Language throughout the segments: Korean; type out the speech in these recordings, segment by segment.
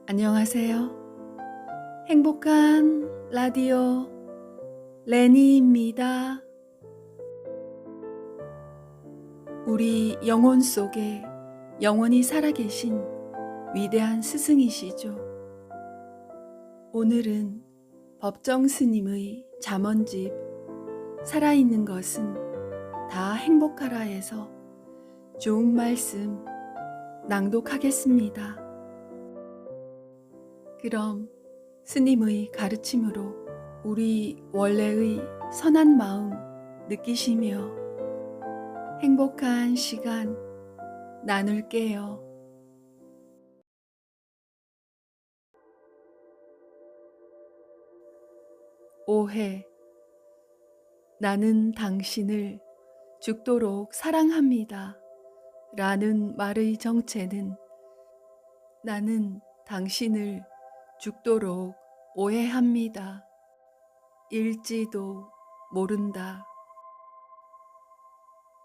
안녕하세요. 행복한 라디오 레니입니다. 우리 영혼 속에 영원히 살아계신 위대한 스승이시죠. 오늘은 법정 스님의 잠언집 살아있는 것은 다 행복하라에서 좋은 말씀 낭독하겠습니다. 그럼 스님의 가르침으로 우리 원래의 선한 마음 느끼시며 행복한 시간 나눌게요. 오해. 나는 당신을 죽도록 사랑합니다. 라는 말의 정체는 나는 당신을 죽도록 오해합니다. 일지도 모른다.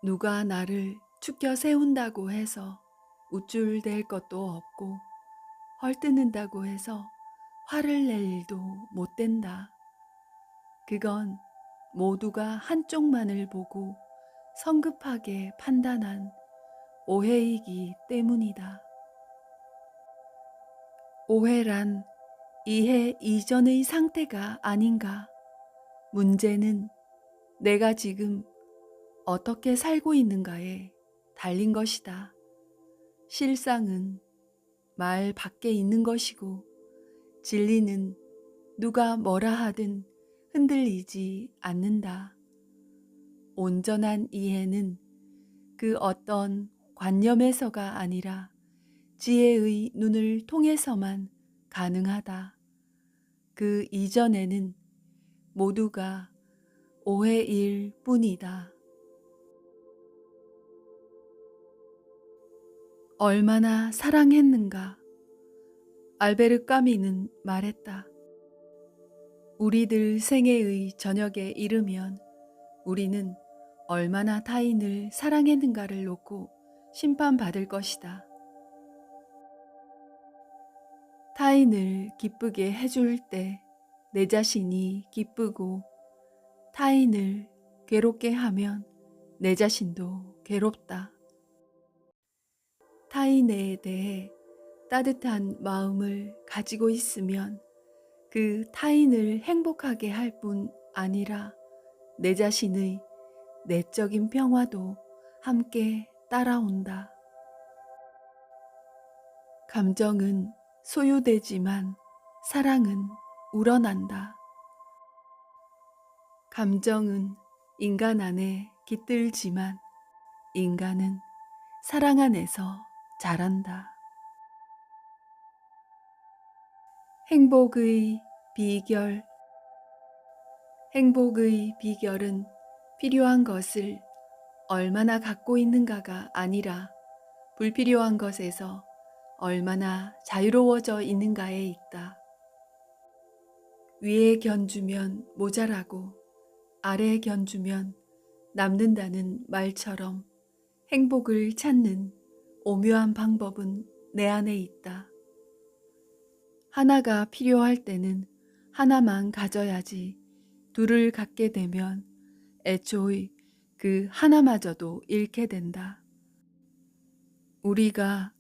누가 나를 축켜 세운다고 해서 우쭐댈 것도 없고 헐뜯는다고 해서 화를 낼 일도 못 된다. 그건 모두가 한쪽만을 보고 성급하게 판단한 오해이기 때문이다. 오해란 이해 이전의 상태가 아닌가. 문제는 내가 지금 어떻게 살고 있는가에 달린 것이다. 실상은 말 밖에 있는 것이고 진리는 누가 뭐라 하든 흔들리지 않는다. 온전한 이해는 그 어떤 관념에서가 아니라 지혜의 눈을 통해서만 가능하다. 그 이전에는 모두가 오해일 뿐이다. 얼마나 사랑했는가? 알베르 까미는 말했다. 우리들 생애의 저녁에 이르면 우리는 얼마나 타인을 사랑했는가를 놓고 심판받을 것이다. 타인을 기쁘게 해줄 때 내 자신이 기쁘고 타인을 괴롭게 하면 내 자신도 괴롭다. 타인에 대해 따뜻한 마음을 가지고 있으면 그 타인을 행복하게 할 뿐 아니라 내 자신의 내적인 평화도 함께 따라온다. 감정은 소유되지만 사랑은 우러난다. 감정은 인간 안에 깃들지만 인간은 사랑 안에서 자란다. 행복의 비결. 행복의 비결은 필요한 것을 얼마나 갖고 있는가가 아니라 불필요한 것에서 얼마나 자유로워져 있는가에 있다. 위에 견주면 모자라고 아래에 견주면 남는다는 말처럼 행복을 찾는 오묘한 방법은 내 안에 있다. 하나가 필요할 때는 하나만 가져야지 둘을 갖게 되면 애초의 그 하나마저도 잃게 된다. 우리가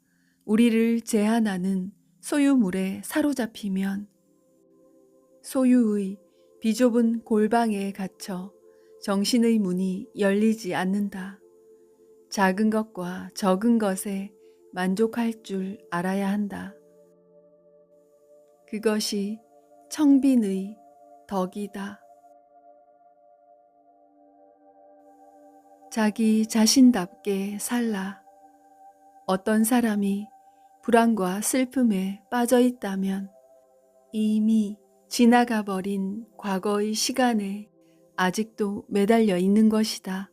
우리를 제한하는 소유물에 사로잡히면 소유의 비좁은 골방에 갇혀 정신의 문이 열리지 않는다. 작은 것과 적은 것에 만족할 줄 알아야 한다. 그것이 청빈의 덕이다. 자기 자신답게 살라. 어떤 사람이 불안과 슬픔에 빠져 있다면 이미 지나가 버린 과거의 시간에 아직도 매달려 있는 것이다.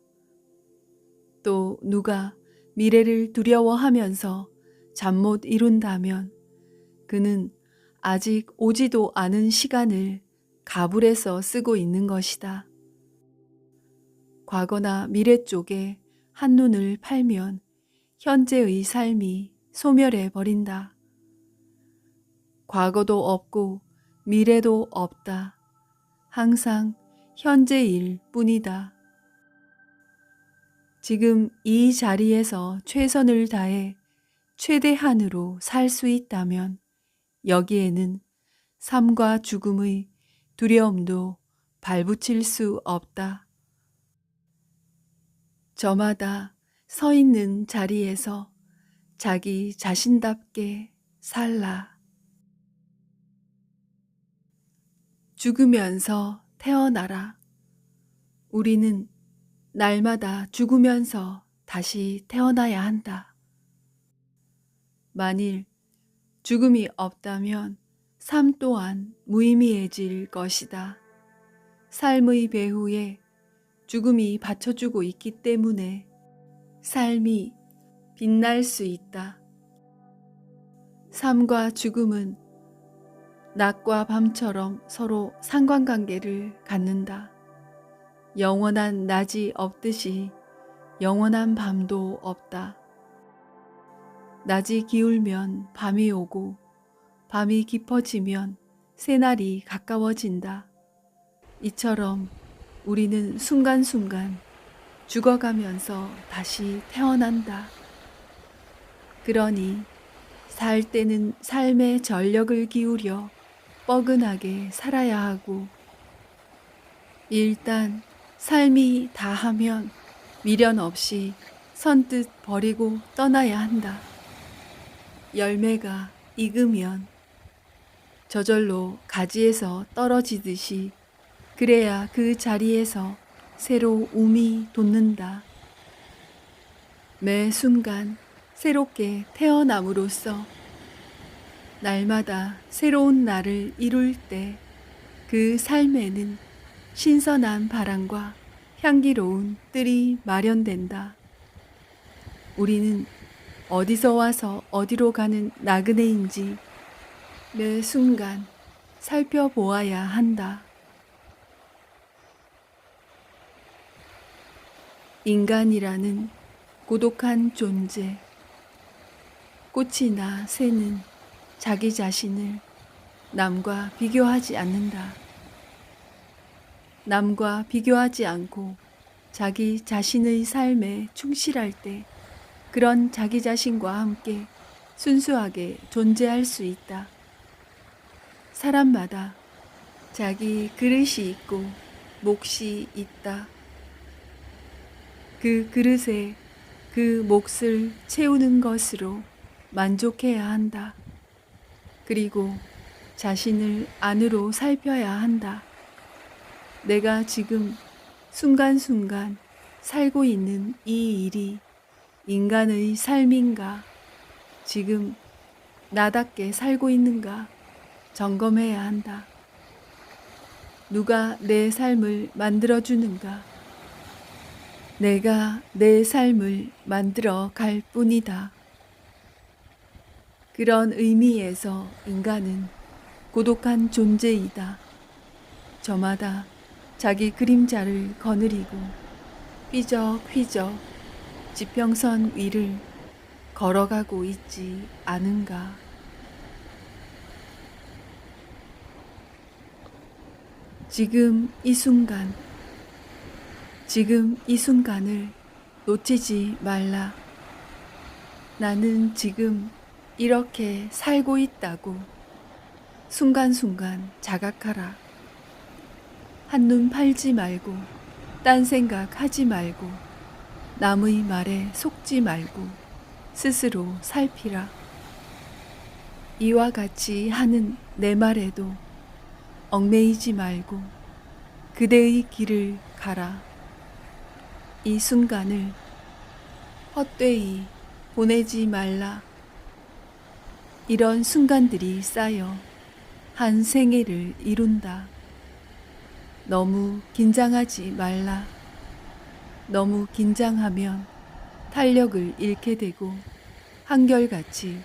또 누가 미래를 두려워하면서 잠 못 이룬다면 그는 아직 오지도 않은 시간을 가불해서 쓰고 있는 것이다. 과거나 미래 쪽에 한눈을 팔면 현재의 삶이 소멸해 버린다. 과거도 없고 미래도 없다. 항상 현재일 뿐이다. 지금 이 자리에서 최선을 다해 최대한으로 살 수 있다면 여기에는 삶과 죽음의 두려움도 발붙일 수 없다. 저마다 서 있는 자리에서 자기 자신답게 살라. 죽으면서 태어나라. 우리는 날마다 죽으면서 다시 태어나야 한다. 만일 죽음이 없다면 삶 또한 무의미해질 것이다. 삶의 배후에 죽음이 받쳐주고 있기 때문에 삶이 빛날 수 있다. 삶과 죽음은 낮과 밤처럼 서로 상관관계를 갖는다. 영원한 낮이 없듯이 영원한 밤도 없다. 낮이 기울면 밤이 오고 밤이 깊어지면 새날이 가까워진다. 이처럼 우리는 순간순간 죽어가면서 다시 태어난다. 그러니 살 때는 삶의 전력을 기울여 뻐근하게 살아야 하고 일단 삶이 다하면 미련 없이 선뜻 버리고 떠나야 한다. 열매가 익으면 저절로 가지에서 떨어지듯이 그래야 그 자리에서 새로 움이 돋는다. 매 순간 새롭게 태어남으로써 날마다 새로운 날을 이룰 때 그 삶에는 신선한 바람과 향기로운 뜰이 마련된다. 우리는 어디서 와서 어디로 가는 나그네인지 매 순간 살펴보아야 한다. 인간이라는 고독한 존재. 꽃이나 새는 자기 자신을 남과 비교하지 않는다. 남과 비교하지 않고 자기 자신의 삶에 충실할 때 그런 자기 자신과 함께 순수하게 존재할 수 있다. 사람마다 자기 그릇이 있고 몫이 있다. 그 그릇에 그 몫을 채우는 것으로 만족해야 한다. 그리고 자신을 안으로 살펴야 한다. 내가 지금 순간순간 살고 있는 이 일이 인간의 삶인가? 지금 나답게 살고 있는가? 점검해야 한다. 누가 내 삶을 만들어주는가? 내가 내 삶을 만들어 갈 뿐이다. 그런 의미에서 인간은 고독한 존재이다. 저마다 자기 그림자를 거느리고 휘적휘적 지평선 위를 걸어가고 있지 않은가. 지금 이 순간을 놓치지 말라. 나는 지금 이렇게 살고 있다고 순간순간 자각하라. 한눈 팔지 말고 딴 생각하지 말고 남의 말에 속지 말고 스스로 살피라. 이와 같이 하는 내 말에도 얽매이지 말고 그대의 길을 가라. 이 순간을 헛되이 보내지 말라. 이런 순간들이 쌓여 한 생애를 이룬다. 너무 긴장하지 말라. 너무 긴장하면 탄력을 잃게 되고 한결같이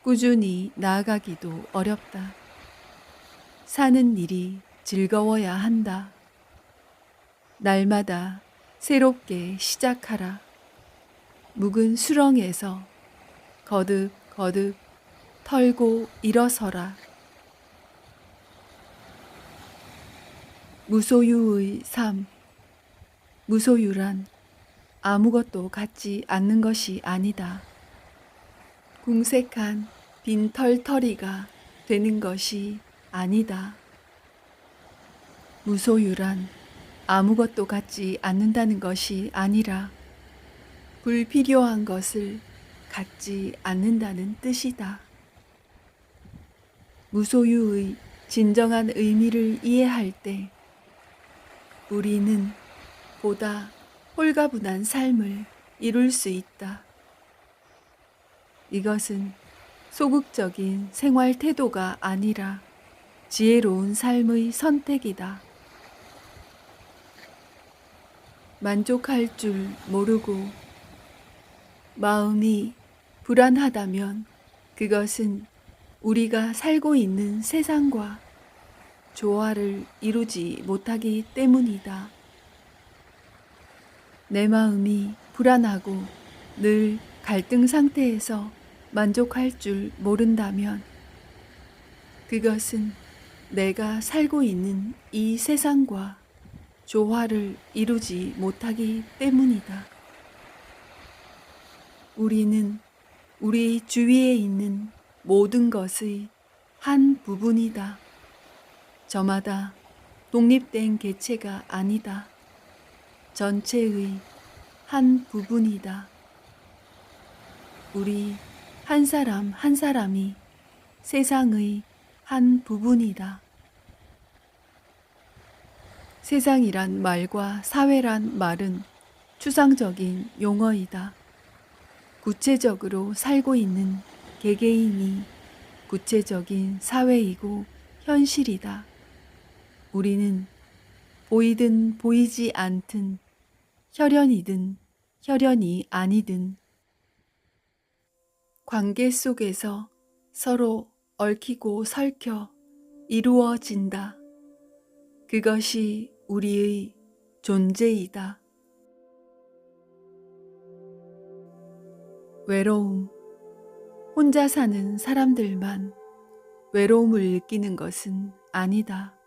꾸준히 나아가기도 어렵다. 사는 일이 즐거워야 한다. 날마다 새롭게 시작하라. 묵은 수렁에서 거듭 털고 일어서라. 무소유의 삶. 무소유란 아무것도 갖지 않는 것이 아니다. 궁색한 빈털터리가 되는 것이 아니다. 무소유란 아무것도 갖지 않는다는 것이 아니라 불필요한 것을 갖지 않는다는 뜻이다. 무소유의 진정한 의미를 이해할 때 우리는 보다 홀가분한 삶을 이룰 수 있다. 이것은 소극적인 생활 태도가 아니라 지혜로운 삶의 선택이다. 만족할 줄 모르고 마음이 불안하다면 그것은 우리가 살고 있는 세상과 조화를 이루지 못하기 때문이다. 내 마음이 불안하고 늘 갈등 상태에서 만족할 줄 모른다면 그것은 내가 살고 있는 이 세상과 조화를 이루지 못하기 때문이다. 우리는 우리 주위에 있는 모든 것의 한 부분이다. 저마다 독립된 개체가 아니다. 전체의 한 부분이다. 우리 한 사람 한 사람이 세상의 한 부분이다. 세상이란 말과 사회란 말은 추상적인 용어이다. 구체적으로 살고 있는 개개인이 구체적인 사회이고 현실이다. 우리는 보이든 보이지 않든 혈연이든 혈연이 아니든 관계 속에서 서로 얽히고 설켜 이루어진다. 그것이 우리의 존재이다. 외로움. 혼자 사는 사람들만 외로움을 느끼는 것은 아니다.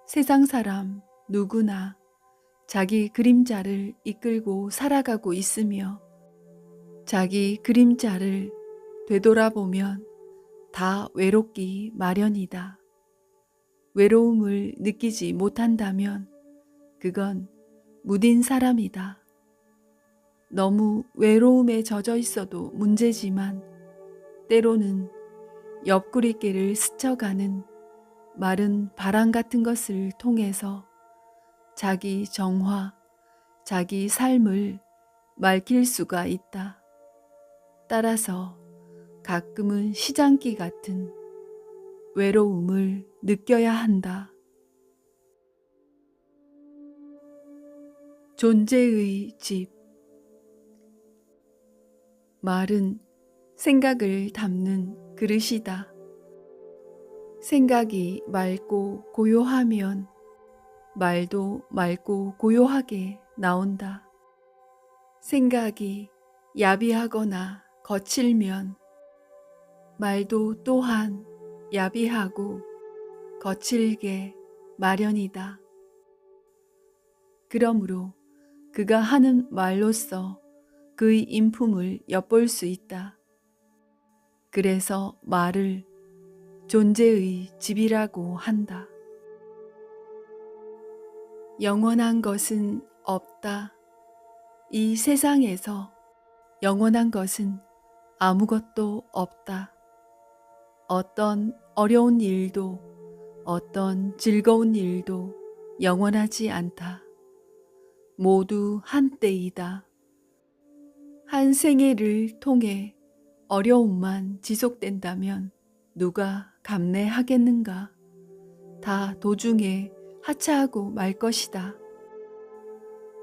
세상 사람 누구나 자기 그림자를 이끌고 살아가고 있으며 자기 그림자를 되돌아보면 다 외롭기 마련이다. 외로움을 느끼지 못한다면 그건 무딘 사람이다. 너무 외로움에 젖어 있어도 문제지만 때로는 옆구리길을 스쳐가는 마른 바람 같은 것을 통해서 자기 정화, 자기 삶을 맑힐 수가 있다. 따라서 가끔은 시장기 같은 외로움을 느껴야 한다. 존재의 집. 말은 생각을 담는 그릇이다. 생각이 맑고 고요하면 말도 맑고 고요하게 나온다. 생각이 야비하거나 거칠면 말도 또한 야비하고 거칠게 마련이다. 그러므로 그가 하는 말로써 그의 인품을 엿볼 수 있다. 그래서 말을 존재의 집이라고 한다. 영원한 것은 없다. 이 세상에서 영원한 것은 아무것도 없다. 어떤 어려운 일도 어떤 즐거운 일도 영원하지 않다. 모두 한때이다. 한 생애를 통해 어려움만 지속된다면 누가 감내하겠는가? 다 도중에 하차하고 말 것이다.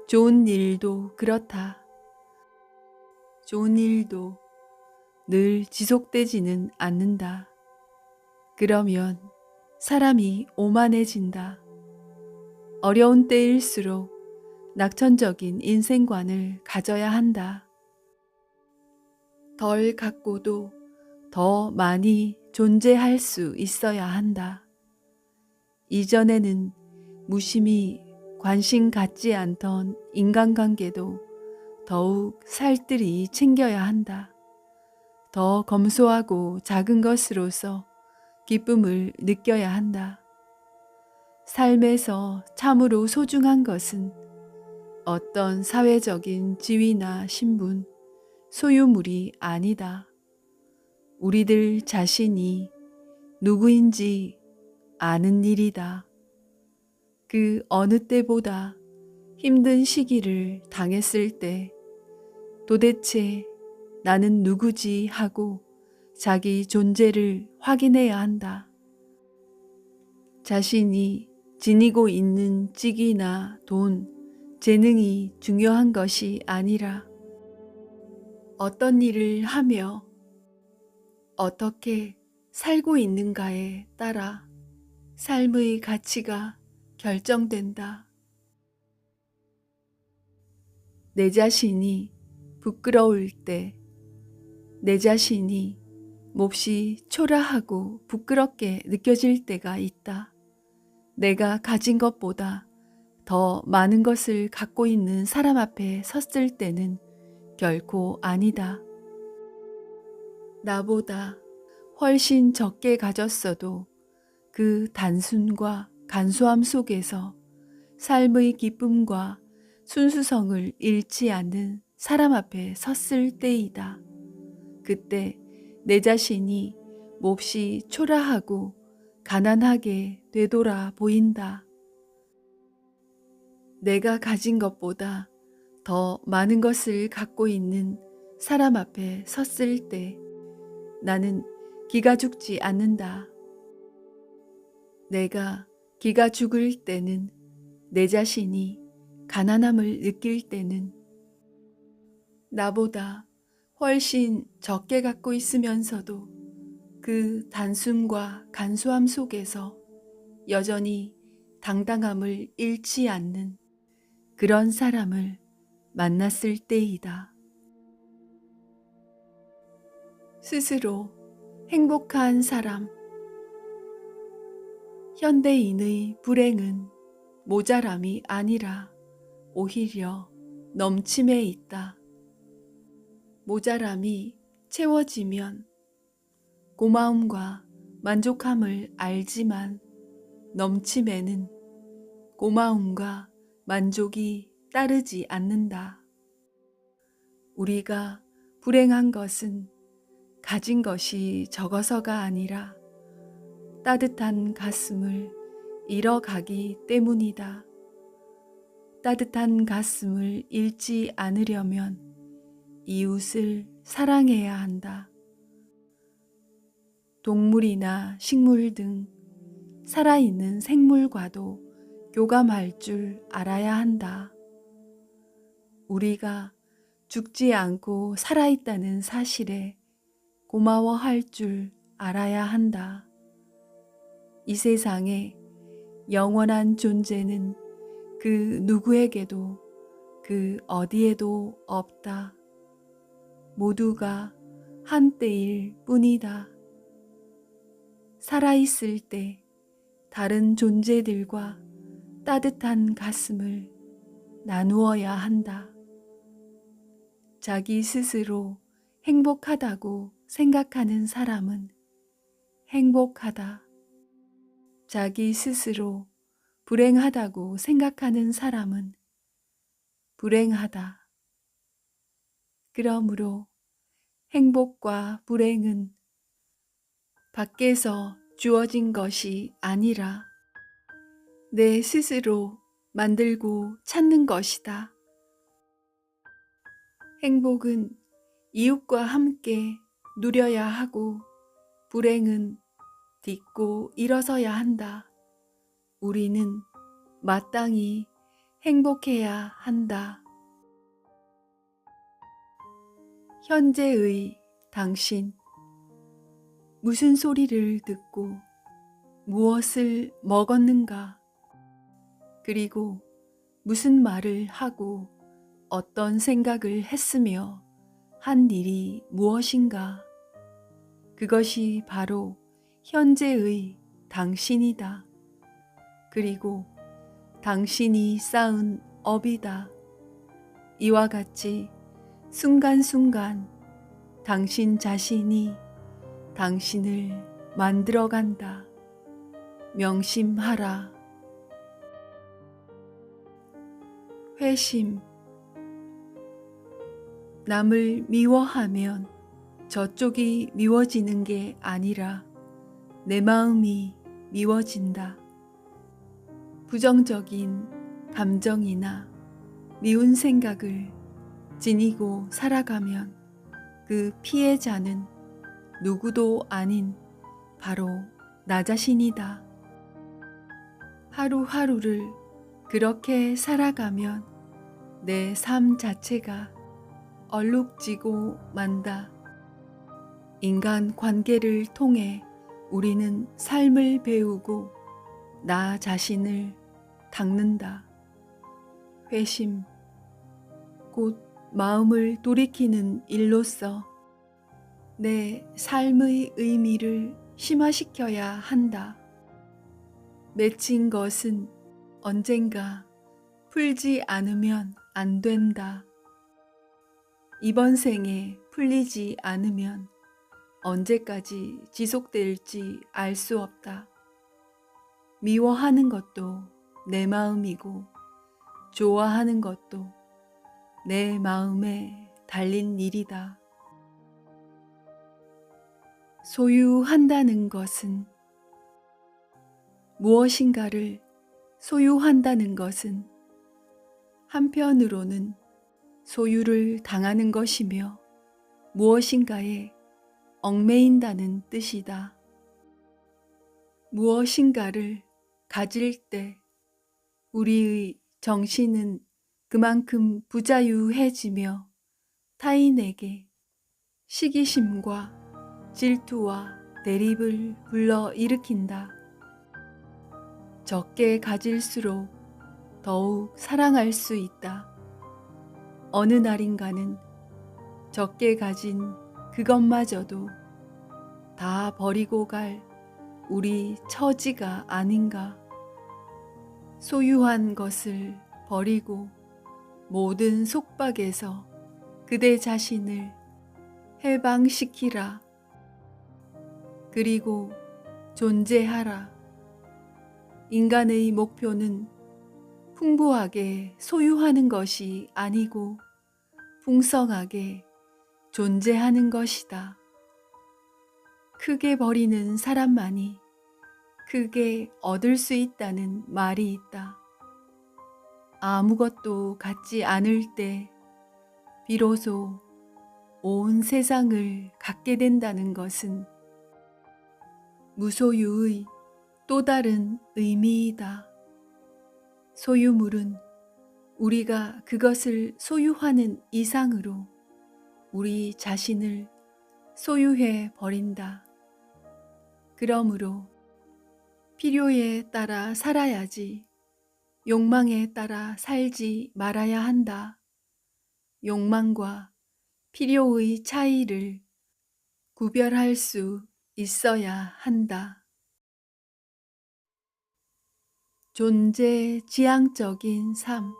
좋은 일도 그렇다. 좋은 일도 늘 지속되지는 않는다. 그러면 사람이 오만해진다. 어려운 때일수록 낙천적인 인생관을 가져야 한다. 덜 갖고도 더 많이 존재할 수 있어야 한다. 이전에는 무심히 관심 갖지 않던 인간관계도 더욱 살뜰히 챙겨야 한다. 더 검소하고 작은 것으로서 기쁨을 느껴야 한다. 삶에서 참으로 소중한 것은 어떤 사회적인 지위나 신분, 소유물이 아니다. 우리들 자신이 누구인지 아는 일이다. 그 어느 때보다 힘든 시기를 당했을 때 도대체 나는 누구지 하고 자기 존재를 확인해야 한다. 자신이 지니고 있는 직위나 돈, 재능이 중요한 것이 아니라 어떤 일을 하며 어떻게 살고 있는가에 따라 삶의 가치가 결정된다. 내 자신이 부끄러울 때, 내 자신이 몹시 초라하고 부끄럽게 느껴질 때가 있다. 내가 가진 것보다 더 많은 것을 갖고 있는 사람 앞에 섰을 때는 결코 아니다. 나보다 훨씬 적게 가졌어도 그 단순과 간소함 속에서 삶의 기쁨과 순수성을 잃지 않는 사람 앞에 섰을 때이다. 그때 내 자신이 몹시 초라하고 가난하게 되돌아 보인다. 내가 가진 것보다 더 많은 것을 갖고 있는 사람 앞에 섰을 때 나는 기가 죽지 않는다. 내가 기가 죽을 때는 내 자신이 가난함을 느낄 때는 나보다 훨씬 적게 갖고 있으면서도 그 단순과 간소함 속에서 여전히 당당함을 잃지 않는 그런 사람을 만났을 때이다. 스스로 행복한 사람. 현대인의 불행은 모자람이 아니라 오히려 넘침에 있다. 모자람이 채워지면 고마움과 만족함을 알지만 넘침에는 고마움과 만족이 따르지 않는다. 우리가 불행한 것은 가진 것이 적어서가 아니라 따뜻한 가슴을 잃어가기 때문이다. 따뜻한 가슴을 잃지 않으려면 이웃을 사랑해야 한다. 동물이나 식물 등 살아있는 생물과도 교감할 줄 알아야 한다. 우리가 죽지 않고 살아있다는 사실에 고마워할 줄 알아야 한다. 이 세상에 영원한 존재는 그 누구에게도 그 어디에도 없다. 모두가 한때일 뿐이다. 살아있을 때 다른 존재들과 따뜻한 가슴을 나누어야 한다. 자기 스스로 행복하다고 생각하는 사람은 행복하다. 자기 스스로 불행하다고 생각하는 사람은 불행하다. 그러므로 행복과 불행은 밖에서 주어진 것이 아니라 내 스스로 만들고 찾는 것이다. 행복은 이웃과 함께 누려야 하고 불행은 딛고 일어서야 한다. 우리는 마땅히 행복해야 한다. 현재의 당신. 무슨 소리를 듣고 무엇을 먹었는가? 그리고 무슨 말을 하고 어떤 생각을 했으며 한 일이 무엇인가? 그것이 바로 현재의 당신이다. 그리고 당신이 쌓은 업이다. 이와 같이 순간순간 당신 자신이 당신을 만들어간다. 명심하라. 회심. 남을 미워하면 저쪽이 미워지는 게 아니라 내 마음이 미워진다. 부정적인 감정이나 미운 생각을 지니고 살아가면 그 피해자는 누구도 아닌 바로 나 자신이다. 하루하루를 그렇게 살아가면 내 삶 자체가 얼룩지고 만다. 인간 관계를 통해 우리는 삶을 배우고 나 자신을 닦는다. 회심, 곧 마음을 돌이키는 일로서 내 삶의 의미를 심화시켜야 한다. 맺힌 것은 언젠가 풀지 않으면 안 된다. 이번 생에 풀리지 않으면 언제까지 지속될지 알 수 없다. 미워하는 것도 내 마음이고 좋아하는 것도 내 마음에 달린 일이다. 소유한다는 것은 무엇인가를 소유한다는 것은 한편으로는 소유를 당하는 것이며 무엇인가에 얽매인다는 뜻이다. 무엇인가를 가질 때 우리의 정신은 그만큼 부자유해지며 타인에게 시기심과 질투와 대립을 불러일으킨다. 적게 가질수록 더욱 사랑할 수 있다. 어느 날인가는 적게 가진 그것마저도 다 버리고 갈 우리 처지가 아닌가. 소유한 것을 버리고 모든 속박에서 그대 자신을 해방시키라. 그리고 존재하라. 인간의 목표는 풍부하게 소유하는 것이 아니고 풍성하게 존재하는 것이다. 크게 버리는 사람만이 크게 얻을 수 있다는 말이 있다. 아무것도 갖지 않을 때 비로소 온 세상을 갖게 된다는 것은 무소유의 또 다른 의미이다. 소유물은 우리가 그것을 소유하는 이상으로 우리 자신을 소유해 버린다. 그러므로 필요에 따라 살아야지 욕망에 따라 살지 말아야 한다. 욕망과 필요의 차이를 구별할 수 있어야 한다. 존재 지향적인 삶.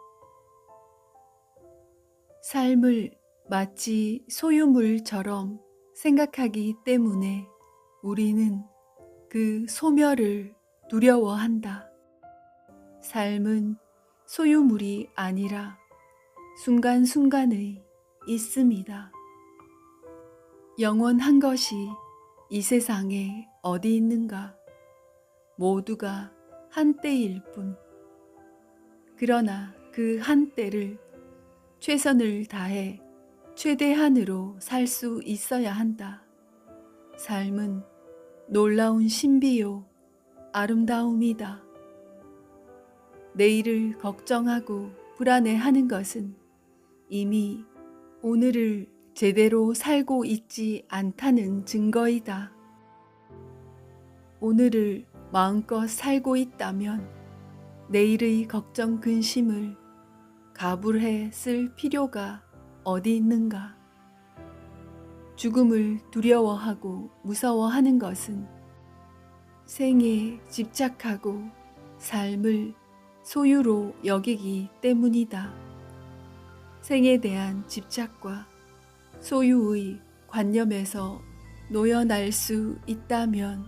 삶을 마치 소유물처럼 생각하기 때문에 우리는 그 소멸을 두려워한다. 삶은 소유물이 아니라 순간순간의 있음이다. 영원한 것이 이 세상에 어디 있는가? 모두가 한때일 뿐. 그러나 그 한때를 최선을 다해 최대한으로 살 수 있어야 한다. 삶은 놀라운 신비요 아름다움이다. 내일을 걱정하고 불안해하는 것은 이미 오늘을 제대로 살고 있지 않다는 증거이다. 오늘을 마음껏 살고 있다면 내일의 걱정 근심을 가불해 쓸 필요가 어디 있는가? 죽음을 두려워하고 무서워하는 것은 생에 집착하고 삶을 소유로 여기기 때문이다. 생에 대한 집착과 소유의 관념에서 놓여날 수 있다면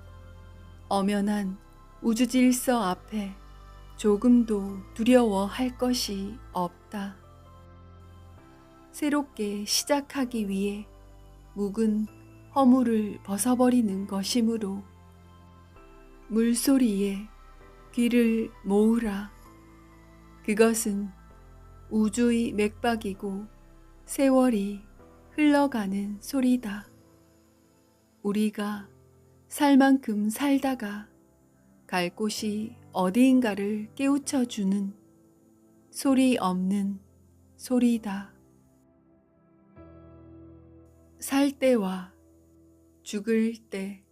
엄연한 우주 질서 앞에 조금도 두려워할 것이 없다. 새롭게 시작하기 위해 묵은 허물을 벗어버리는 것이므로 물소리에 귀를 모으라. 그것은 우주의 맥박이고 세월이 흘러가는 소리다. 우리가 살 만큼 살다가 갈 곳이 어디인가를 깨우쳐 주는 소리 없는 소리다. 살 때와 죽을 때.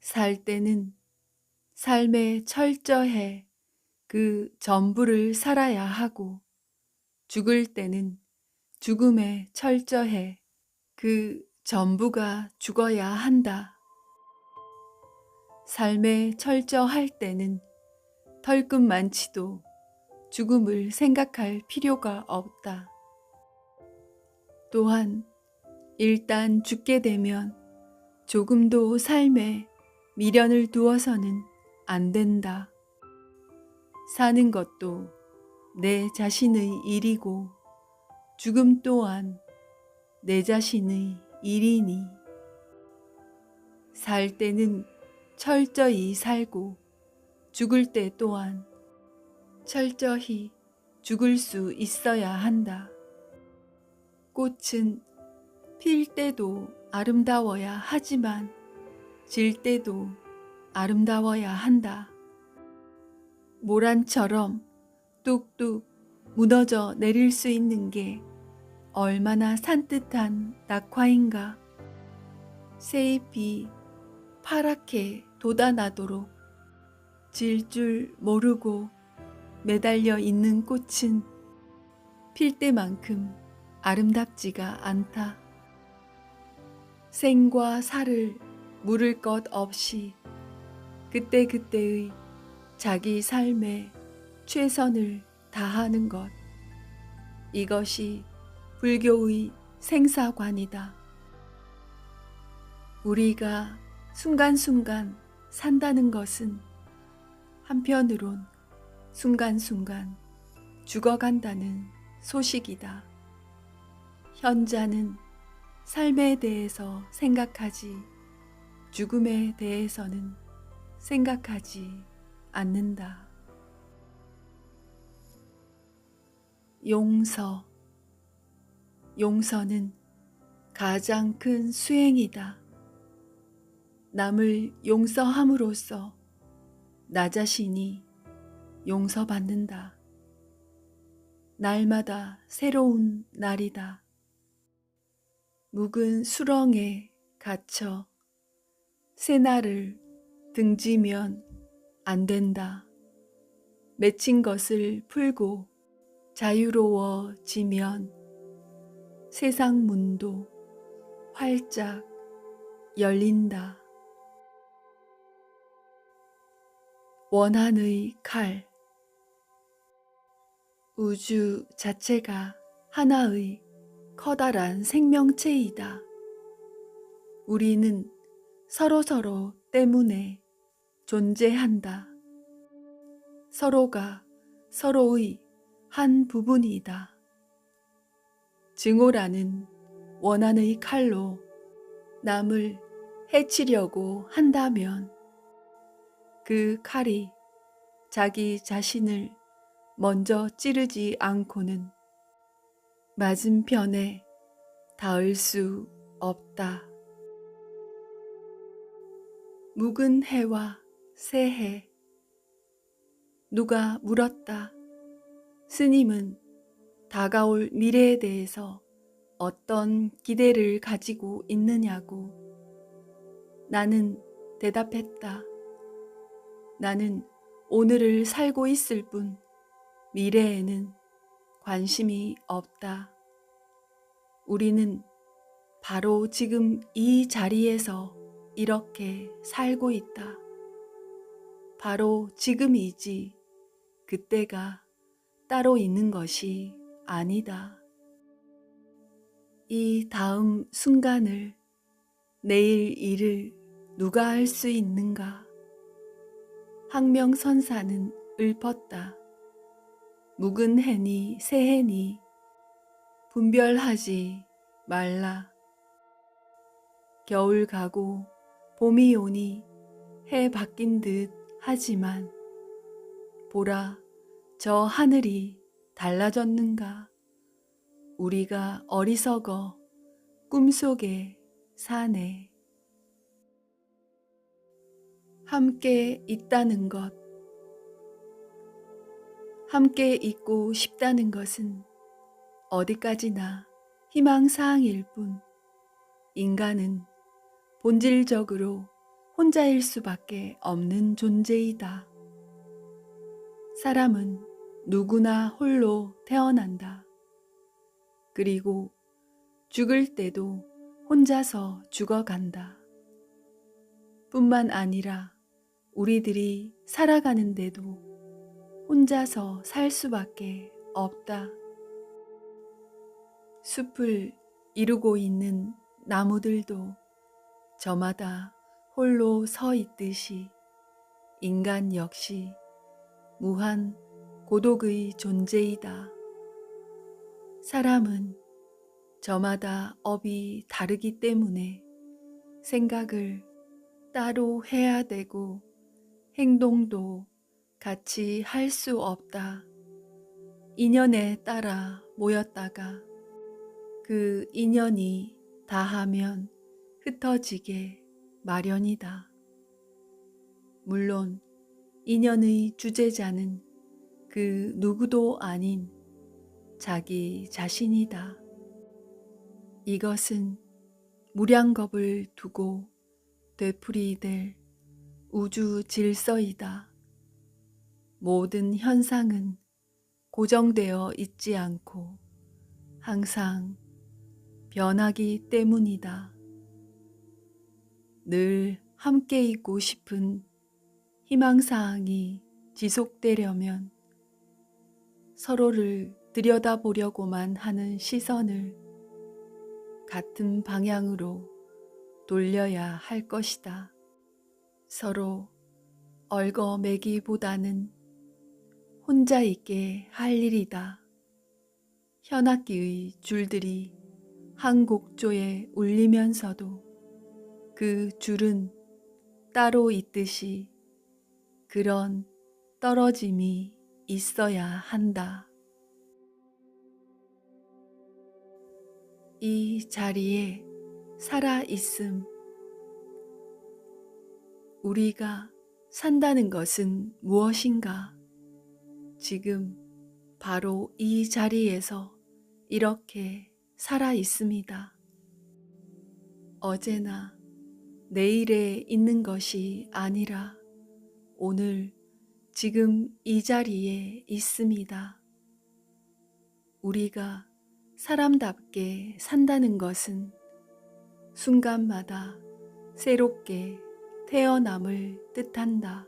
살 때는 삶에 철저해 그 전부를 살아야 하고, 죽을 때는 죽음에 철저해 그 전부가 죽어야 한다. 삶에 철저할 때는 털끝만치도 죽음을 생각할 필요가 없다. 또한 일단 죽게 되면 조금도 삶에 미련을 두어서는 안 된다. 사는 것도 내 자신의 일이고 죽음 또한 내 자신의 일이니 살 때는 철저히 살고 죽을 때 또한 철저히 죽을 수 있어야 한다. 꽃은 필 때도 아름다워야 하지만 질 때도 아름다워야 한다. 모란처럼 뚝뚝 무너져 내릴 수 있는 게 얼마나 산뜻한 낙화인가. 새잎이 파랗게 돋아나도록 질 줄 모르고 매달려 있는 꽃은 필 때만큼 아름답지가 않다. 생과 사를 물을 것 없이 그때그때의 자기 삶에 최선을 다하는 것. 이것이 불교의 생사관이다. 우리가 순간순간 산다는 것은 한편으론 순간순간 죽어간다는 소식이다. 현자는 삶에 대해서 생각하지 죽음에 대해서는 생각하지 않는다. 용서. 용서는 가장 큰 수행이다. 남을 용서함으로써 나 자신이 용서받는다. 날마다 새로운 날이다. 묵은 수렁에 갇혀 새날을 등지면 안 된다. 맺힌 것을 풀고 자유로워지면 세상 문도 활짝 열린다. 원한의 칼. 우주 자체가 하나의 커다란 생명체이다. 우리는 서로서로 때문에 존재한다. 서로가 서로의 한 부분이다. 증오라는 원한의 칼로 남을 해치려고 한다면 그 칼이 자기 자신을 먼저 찌르지 않고는 맞은편에 닿을 수 없다. 묵은 해와 새해. 누가 물었다. 스님은 다가올 미래에 대해서 어떤 기대를 가지고 있느냐고. 나는 대답했다. 나는 오늘을 살고 있을 뿐 미래에는 관심이 없다. 우리는 바로 지금 이 자리에서 이렇게 살고 있다. 바로 지금이지 그때가 따로 있는 것이 아니다. 이 다음 순간을, 내일 일을 누가 할 수 있는가? 항명선사는 읊었다. 묵은 해니 새해니 분별하지 말라. 겨울 가고 봄이 오니 해 바뀐 듯 하지만 보라, 저 하늘이 달라졌는가? 우리가 어리석어 꿈속에 사네. 함께 있다는 것, 함께 있고 싶다는 것은 어디까지나 희망사항일 뿐, 인간은 본질적으로 혼자일 수밖에 없는 존재이다. 사람은 누구나 홀로 태어난다. 그리고 죽을 때도 혼자서 죽어간다. 뿐만 아니라 우리들이 살아가는데도 혼자서 살 수밖에 없다. 숲을 이루고 있는 나무들도 저마다 홀로 서 있듯이 인간 역시 무한 고독의 존재이다. 사람은 저마다 업이 다르기 때문에 생각을 따로 해야 되고 행동도 같이 할 수 없다. 인연에 따라 모였다가 그 인연이 다하면 흩어지게 마련이다. 물론 인연의 주제자는 그 누구도 아닌 자기 자신이다. 이것은 무량겁을 두고 되풀이될 우주 질서이다. 모든 현상은 고정되어 있지 않고 항상 변하기 때문이다. 늘 함께 있고 싶은 희망사항이 지속되려면 서로를 들여다보려고만 하는 시선을 같은 방향으로 돌려야 할 것이다. 서로 얽어매기보다는 혼자 있게 할 일이다. 현악기의 줄들이 한 곡조에 울리면서도 그 줄은 따로 있듯이 그런 떨어짐이 있어야 한다. 이 자리에 살아있음. 우리가 산다는 것은 무엇인가? 지금 바로 이 자리에서 이렇게 살아있습니다. 어제나 내일에 있는 것이 아니라 오늘 지금 이 자리에 있습니다. 우리가 사람답게 산다는 것은 순간마다 새롭게 태어남을 뜻한다.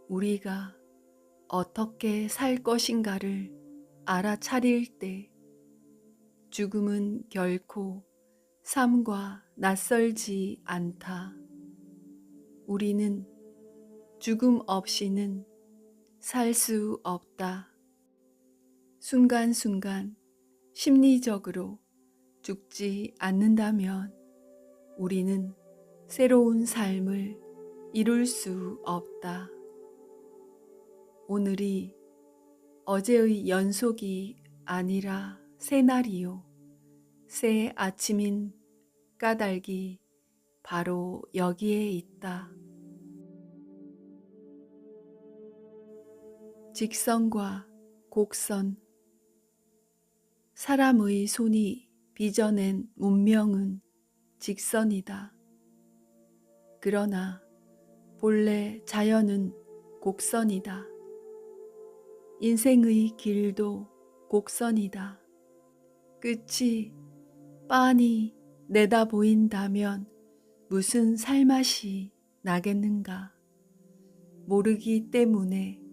우리가 어떻게 살 것인가를 알아차릴 때 죽음은 결코 삶과 낯설지 않다. 우리는 죽음 없이는 살 수 없다. 순간순간 심리적으로 죽지 않는다면 우리는 새로운 삶을 이룰 수 없다. 오늘이 어제의 연속이 아니라 새날이요. 새 아침인 까닭이 바로 여기에 있다. 직선과 곡선. 사람의 손이 빚어낸 문명은 직선이다. 그러나 본래 자연은 곡선이다. 인생의 길도 곡선이다. 끝이 빤히 내다 보인다면 무슨 살맛이 나겠는가? 모르기 때문에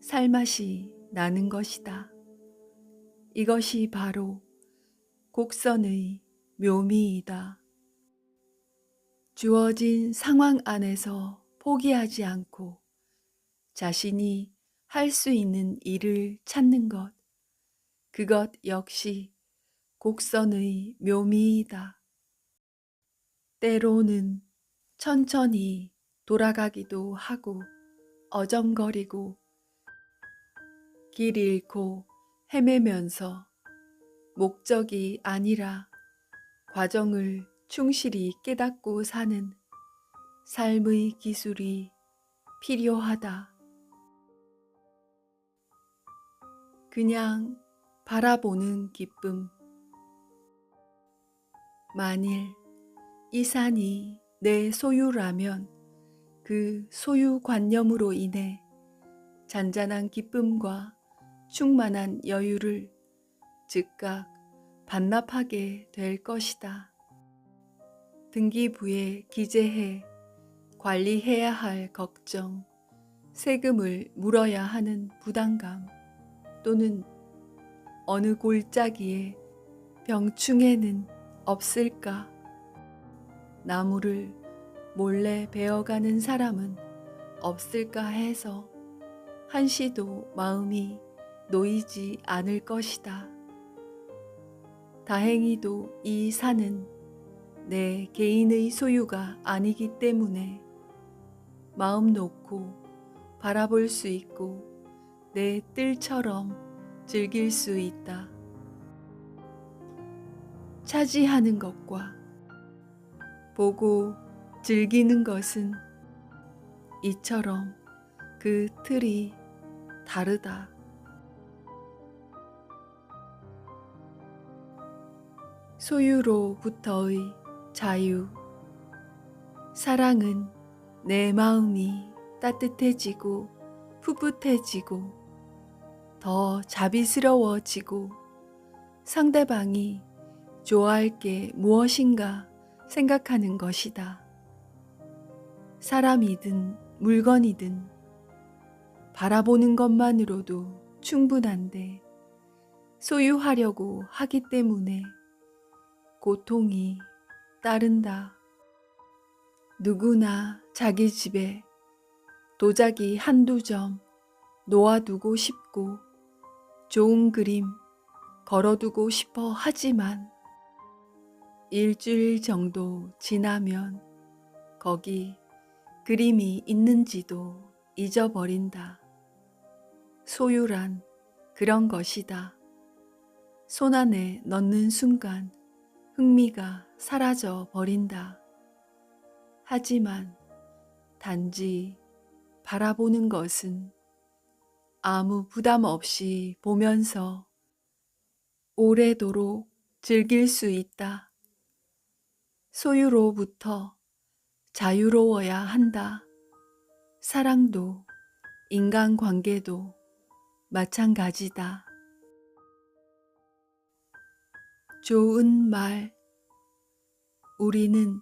살맛이 나는 것이다. 이것이 바로 곡선의 묘미이다. 주어진 상황 안에서 포기하지 않고 자신이 할 수 있는 일을 찾는 것, 그것 역시 곡선의 묘미이다. 때로는 천천히 돌아가기도 하고 어정거리고 길 잃고 헤매면서 목적이 아니라 과정을 충실히 깨닫고 사는 삶의 기술이 필요하다. 그냥 바라보는 기쁨. 만일 이 산이 내 소유라면 그 소유관념으로 인해 잔잔한 기쁨과 충만한 여유를 즉각 반납하게 될 것이다. 등기부에 기재해 관리해야 할 걱정, 세금을 물어야 하는 부담감, 또는 어느 골짜기에 병충해는 없을까? 나무를 몰래 베어가는 사람은 없을까 해서 한시도 마음이 놓이지 않을 것이다. 다행히도 이 산은 내 개인의 소유가 아니기 때문에 마음 놓고 바라볼 수 있고 내 뜰처럼 즐길 수 있다. 차지하는 것과 보고 즐기는 것은 이처럼 그 틀이 다르다. 소유로부터의 자유. 사랑은 내 마음이 따뜻해지고 풋풋해지고 더 자비스러워지고 상대방이 좋아할 게 무엇인가 생각하는 것이다. 사람이든 물건이든 바라보는 것만으로도 충분한데 소유하려고 하기 때문에 고통이 따른다. 누구나 자기 집에 도자기 한두 점 놓아두고 싶고 좋은 그림 걸어두고 싶어 하지만 일주일 정도 지나면 거기 그림이 있는지도 잊어버린다. 소유란 그런 것이다. 손안에 넣는 순간 흥미가 사라져 버린다. 하지만 단지 바라보는 것은 아무 부담 없이 보면서 오래도록 즐길 수 있다. 소유로부터 자유로워야 한다. 사랑도 인간관계도 마찬가지다. 좋은 말. 우리는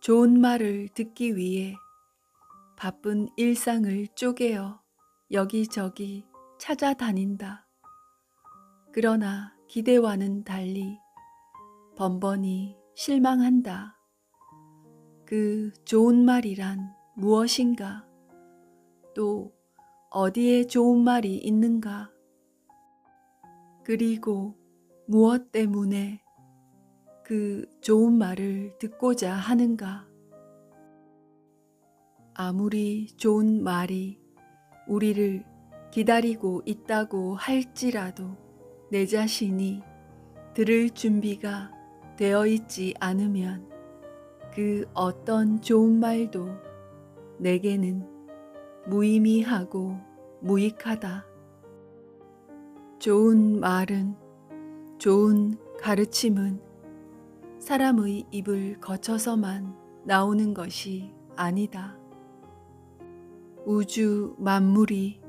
좋은 말을 듣기 위해 바쁜 일상을 쪼개어 여기저기 찾아다닌다. 그러나 기대와는 달리 번번이 실망한다. 그 좋은 말이란 무엇인가? 또 어디에 좋은 말이 있는가? 그리고 무엇 때문에 그 좋은 말을 듣고자 하는가? 아무리 좋은 말이 우리를 기다리고 있다고 할지라도 내 자신이 들을 준비가 되어 있지 않으면 그 어떤 좋은 말도 내게는 무의미하고 무익하다. 좋은 말은, 좋은 가르침은 사람의 입을 거쳐서만 나오는 것이 아니다. 우주 만물이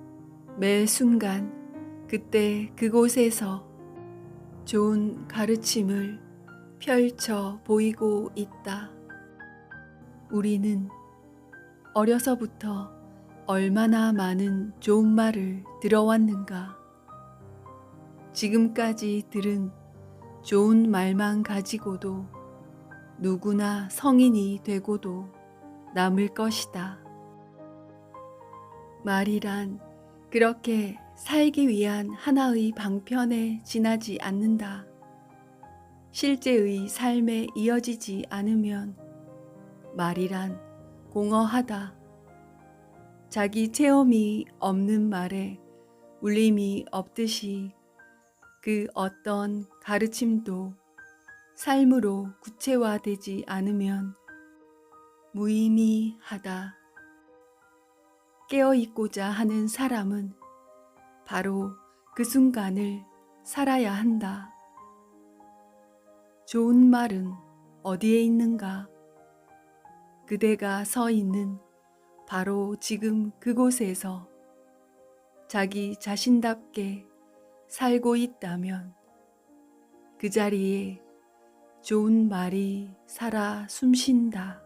매 순간 그때 그곳에서 좋은 가르침을 펼쳐 보이고 있다. 우리는 어려서부터 얼마나 많은 좋은 말을 들어왔는가. 지금까지 들은 좋은 말만 가지고도 누구나 성인이 되고도 남을 것이다. 말이란 그렇게 살기 위한 하나의 방편에 지나지 않는다. 실제의 삶에 이어지지 않으면 말이란 공허하다. 자기 체험이 없는 말에 울림이 없듯이 그 어떤 가르침도 삶으로 구체화되지 않으면 무의미하다. 깨어있고자 하는 사람은 바로 그 순간을 살아야 한다. 좋은 말은 어디에 있는가? 그대가 서 있는 바로 지금 그곳에서 자기 자신답게 살고 있다면 그 자리에 좋은 말이 살아 숨쉰다.